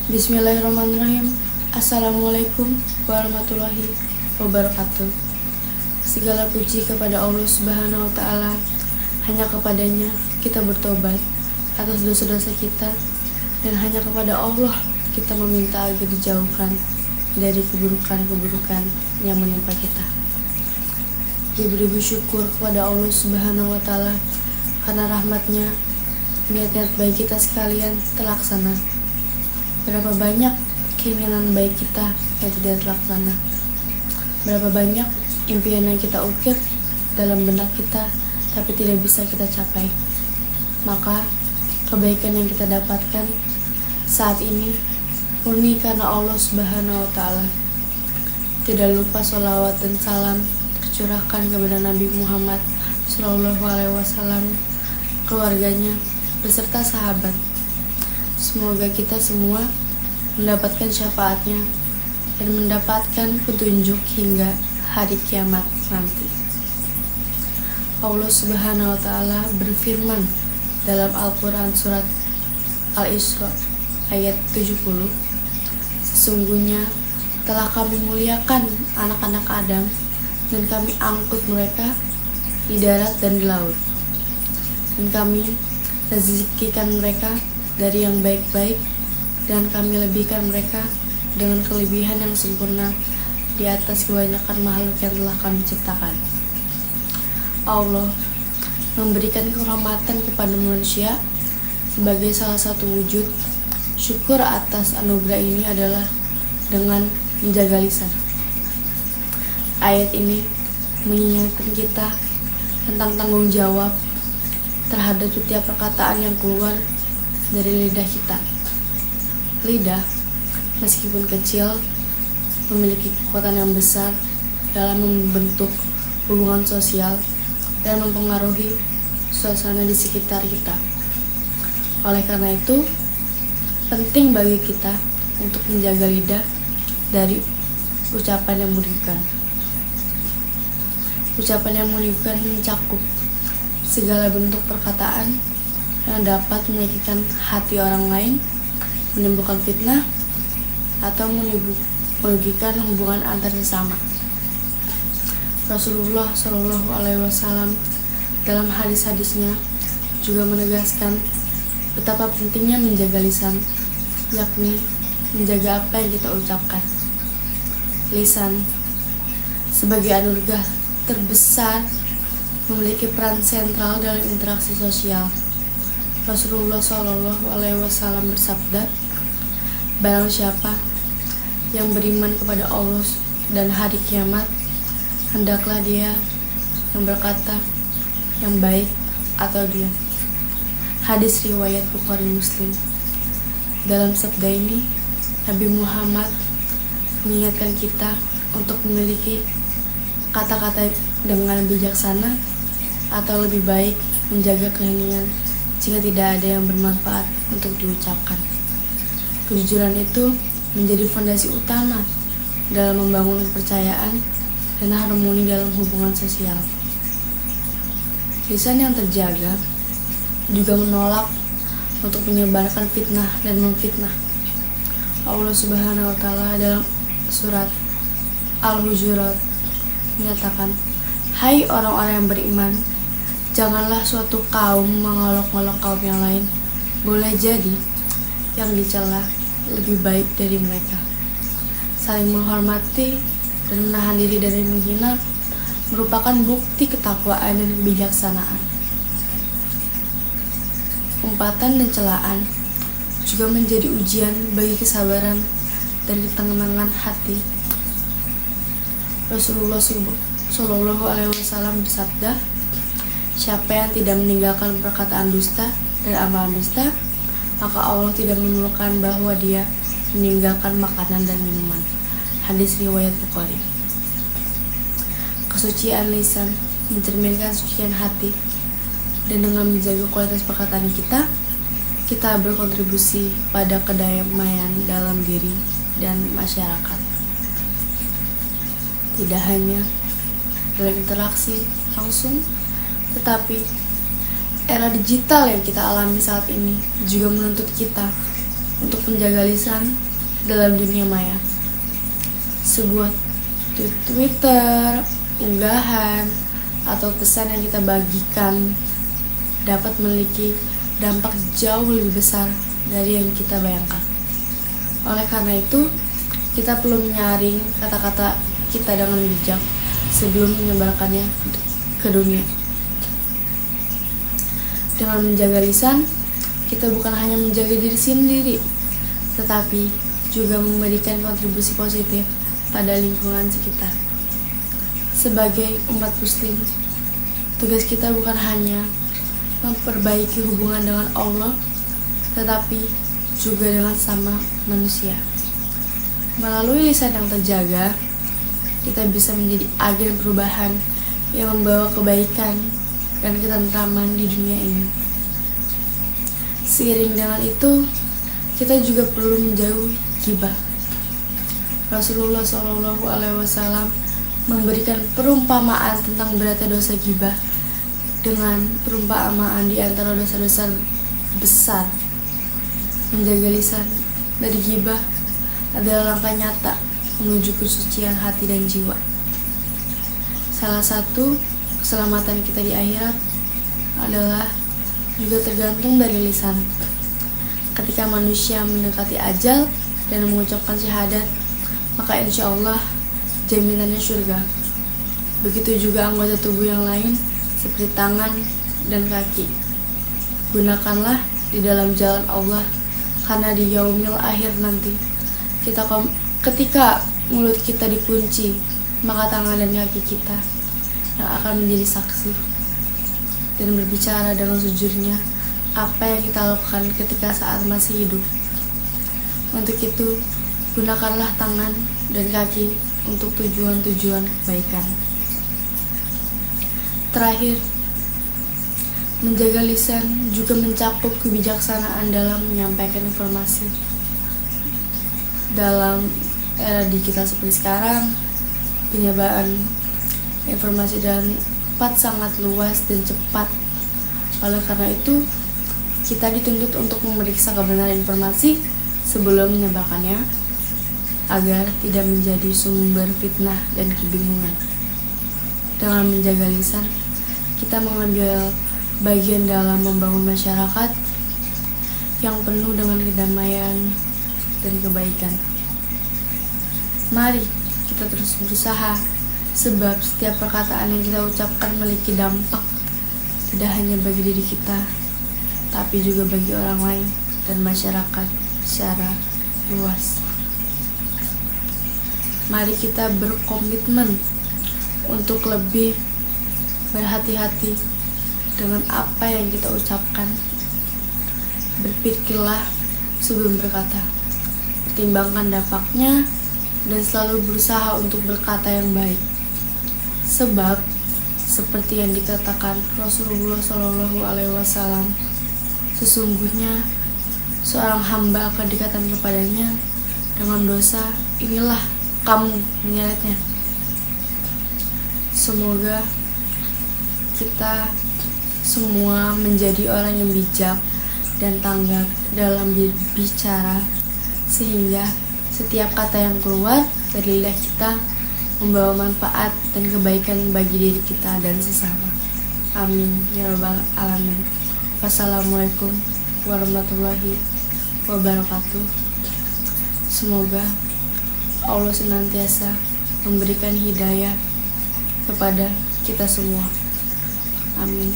Bismillahirrahmanirrahim. Assalamualaikum warahmatullahi wabarakatuh. Segala puji kepada Allah Subhanahu wa Ta'ala. Hanya kepadanya kita bertobat atas dosa-dosa kita, dan hanya kepada Allah kita meminta agar dijauhkan dari keburukan-keburukan yang menimpa kita. Beribu syukur kepada Allah Subhanahu wa Ta'ala karena rahmatnya niat-niat baik kita sekalian terlaksana. Berapa banyak keinginan baik kita yang tidak terlaksana. Berapa banyak impian yang kita ukir dalam benak kita tapi tidak bisa kita capai. Maka kebaikan yang kita dapatkan saat ini murni karena Allah Subhanahu wa Ta'ala. Tidak lupa sholawat dan salam tercurahkan kepada Nabi Muhammad SAW, keluarganya beserta sahabat. Semoga kita semua mendapatkan syafaatnya dan mendapatkan petunjuk hingga hari kiamat nanti. Allah Subhanahu wa Ta'ala berfirman dalam Al-Quran surat Al-Isra ayat 70, sesungguhnya telah kami muliakan anak-anak Adam dan kami angkut mereka di darat dan di laut, dan kami rezekikan mereka dari yang baik-baik, dan kami lebihkan mereka dengan kelebihan yang sempurna di atas kebanyakan makhluk yang telah kami ciptakan. Allah memberikan kehormatan kepada manusia sebagai salah satu wujud syukur atas anugerah ini adalah dengan menjaga lisan. Ayat ini mengingatkan kita tentang tanggung jawab terhadap setiap perkataan yang keluar dari lidah kita. Lidah, meskipun kecil, memiliki kekuatan yang besar dalam membentuk hubungan sosial dan mempengaruhi suasana di sekitar kita. Oleh karena itu, penting bagi kita untuk menjaga lidah dari ucapan yang merugikan. Ucapan yang merugikan mencakup segala bentuk perkataan yang dapat menyakitkan hati orang lain, menimbulkan fitnah, atau merugikan hubungan antar sesama. Rasulullah SAW dalam hadis-hadisnya juga menegaskan betapa pentingnya menjaga lisan, yakni menjaga apa yang kita ucapkan. Lisan sebagai anugerah terbesar memiliki peran sentral dalam interaksi sosial. Rasulullah SAW bersabda, barang siapa yang beriman kepada Allah dan hari kiamat, hendaklah dia yang berkata yang baik atau diam. Hadis riwayat Bukhari Muslim. Dalam sabda ini, Nabi Muhammad mengingatkan kita untuk memiliki kata-kata dengan bijaksana, atau lebih baik menjaga keheningan jika tidak ada yang bermanfaat untuk diucapkan. Kejujuran itu menjadi fondasi utama dalam membangun kepercayaan dan harmoni dalam hubungan sosial. Lisan yang terjaga juga menolak untuk menyebarkan fitnah dan memfitnah. Allah Subhanahu wa Ta'ala dalam surat Al-Hujurat menyatakan, hai orang-orang yang beriman, janganlah suatu kaum mengolok-olok kaum yang lain. Boleh jadi yang dicela lebih baik dari mereka. Saling menghormati dan menahan diri dari menghina merupakan bukti ketakwaan dan kebijaksanaan. Umpatan dan celaan juga menjadi ujian bagi kesabaran dan ketenangan hati. Rasulullah SAW bersabda, siapa yang tidak meninggalkan perkataan dusta dan amalan dusta, maka Allah tidak menurunkan bahwa dia meninggalkan makanan dan minuman. Hadis riwayat Bukhari. Kesucian lisan mencerminkan kesucian hati, dan dengan menjaga kualitas perkataan kita berkontribusi pada kedamaian dalam diri dan masyarakat. Tidak hanya dalam interaksi langsung, tetapi era digital yang kita alami saat ini juga menuntut kita untuk menjaga lisan dalam dunia maya. Sebuah Twitter, unggahan, atau pesan yang kita bagikan dapat memiliki dampak jauh lebih besar dari yang kita bayangkan. Oleh karena itu, kita perlu menyaring kata-kata kita dengan bijak sebelum menyebarkannya ke dunia. Dengan menjaga lisan, kita bukan hanya menjaga diri sendiri, tetapi juga memberikan kontribusi positif pada lingkungan sekitar. Sebagai umat muslim, tugas kita bukan hanya memperbaiki hubungan dengan Allah, tetapi juga dengan sama manusia. Melalui lisan yang terjaga, kita bisa menjadi agen perubahan yang membawa kebaikan dan ketentraman di dunia ini. Seiring dengan itu, kita juga perlu menjauhi ghibah. Rasulullah SAW memberikan perumpamaan tentang beratnya dosa ghibah dengan perumpamaan di antara dosa-dosa besar. Menjaga lisan dari ghibah adalah langkah nyata menuju kesucian hati dan jiwa. Salah satu keselamatan kita di akhirat adalah juga tergantung dari lisan. Ketika manusia mendekati ajal dan mengucapkan syahadat, maka insya Allah jaminannya surga. Begitu juga anggota tubuh yang lain seperti tangan dan kaki. Gunakanlah di dalam jalan Allah, karena di yaumil akhir nanti ketika mulut kita dikunci, maka tangan dan kaki kita yang akan menjadi saksi dan berbicara dengan sejujurnya apa yang kita lakukan ketika saat masih hidup. Untuk itu, gunakanlah tangan dan kaki untuk tujuan-tujuan kebaikan. Terakhir, menjaga lisan juga mencakup kebijaksanaan dalam menyampaikan informasi. Dalam era digital seperti sekarang, penyebaran informasi dalam cepat sangat luas dan cepat. Oleh karena itu, kita dituntut untuk memeriksa kebenaran informasi sebelum menyebarkannya, agar tidak menjadi sumber fitnah dan kebingungan. Dengan menjaga lisan, kita mengambil bagian dalam membangun masyarakat yang penuh dengan kedamaian dan kebaikan. Mari kita terus berusaha, sebab setiap perkataan yang kita ucapkan memiliki dampak tidak hanya bagi diri kita, tapi juga bagi orang lain dan masyarakat secara luas. Mari kita berkomitmen untuk lebih berhati-hati dengan apa yang kita ucapkan. Berpikirlah sebelum berkata, pertimbangkan dampaknya, dan selalu berusaha untuk berkata yang baik. Sebab seperti yang dikatakan Rasulullah SAW, sesungguhnya seorang hamba akan dikatakan kepadanya, dengan dosa inilah kamu menyeretnya. Semoga kita semua menjadi orang yang bijak dan tanggap dalam berbicara, sehingga setiap kata yang keluar dari lidah kita membawa manfaat dan kebaikan bagi diri kita dan sesama. Amin ya rabbal alamin. Wassalamualaikum warahmatullahi wabarakatuh. Semoga Allah senantiasa memberikan hidayah kepada kita semua. Amin.